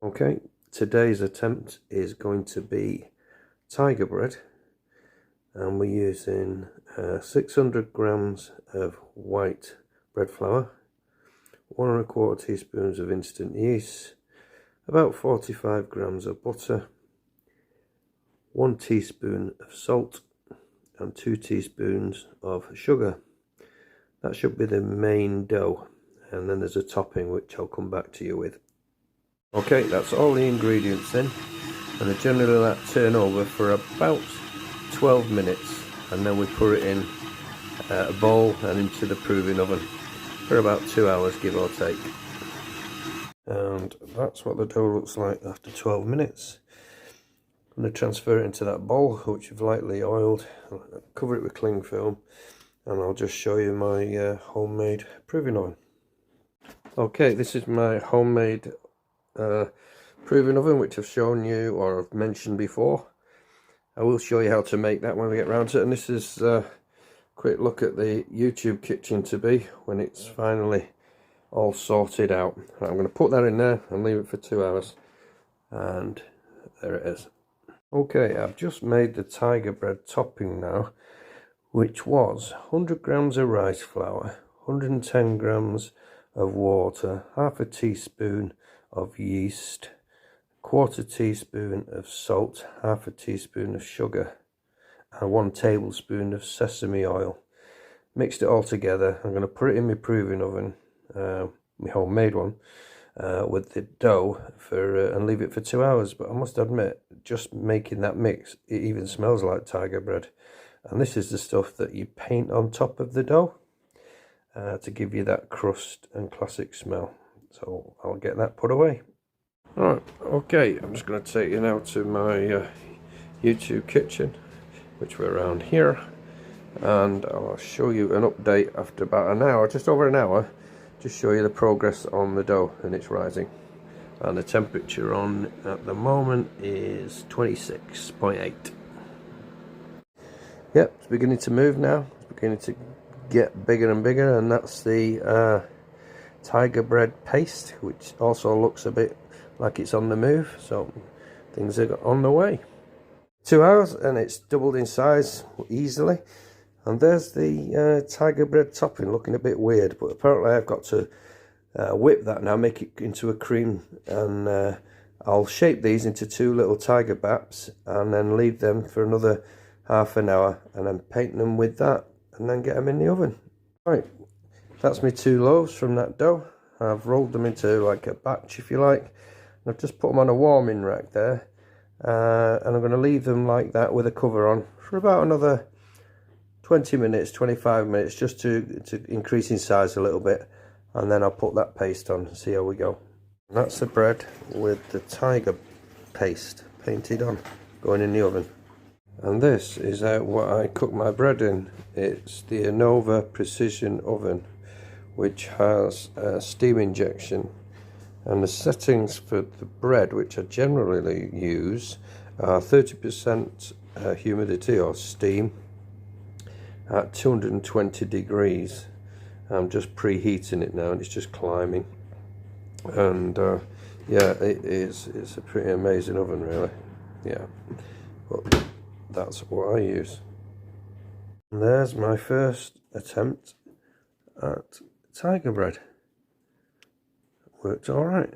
Okay, today's attempt is going to be tiger bread, and we're using 600 grams of white bread flour, 1¼ teaspoons of instant yeast, about 45 grams of butter, 1 teaspoon of salt, and 2 teaspoons of sugar. That should be the main dough, and then there's a topping which I'll come back to you with. Okay, that's all the ingredients in, and I generally let that turn over for about 12 minutes, and then we put it in a bowl and into the proving oven for about 2 hours, give or take. And that's what the dough looks like after 12 minutes. I'm going to transfer it into that bowl, which I've lightly oiled, cover it with cling film, and I'll just show you my homemade proving oven. Okay, this is my homemade proving oven, which I've shown you or I've mentioned before. I will show you how to make that when we get round to it, and this is a quick look at the YouTube kitchen to be when it's finally all sorted out. Right, I'm going to put that in there and leave it for 2 hours, and there it is. Okay, I've just made the tiger bread topping now, which was 100 grams of rice flour, 110 grams of water, half a teaspoon of yeast, 1/4 teaspoon of salt, half a teaspoon of sugar, and 1 tablespoon of sesame oil. Mixed it all together. I'm going to put it in my proving oven, my homemade one, with the dough and leave it for 2 hours. But I must admit, just making that mix, it even smells like tiger bread. And this is the stuff that you paint on top of the dough to give you that crust and classic smell. So I'll get that put away. Alright, okay, I'm just going to take you now to my YouTube kitchen, which we're around here, and I'll show you an update after about an hour, just over an hour, just show you the progress on the dough, and it's rising. And the temperature on at the moment is 26.8. Yep, it's beginning to move now, it's beginning to get bigger and bigger, and that's the tiger bread paste, which also looks a bit like it's on the move, so things are on the way. 2 hours and it's doubled in size easily, and there's the tiger bread topping, looking a bit weird, but apparently I've got to whip that now, make it into a cream, and I'll shape these into 2 little tiger baps and then leave them for another half an hour, and then paint them with that and then get them in the oven. Right, that's my 2 loaves from that dough. I've rolled them into like a batch, if you like, and I've just put them on a warming rack there, and I'm going to leave them like that with a cover on for about another 20 minutes, 25 minutes, just to increase in size a little bit, and then I'll put that paste on and see how we go. And that's the bread with the tiger paste painted on, going in the oven. And this is what I cook my bread in. It's the Annova Precision oven, which has steam injection, and the settings for the bread, which I generally use, are 30% humidity or steam at 220 degrees. I'm just preheating it now, and it's just climbing, and yeah, it's a pretty amazing oven, really. Yeah, but that's what I use. And there's my first attempt at tiger bread. Worked all right.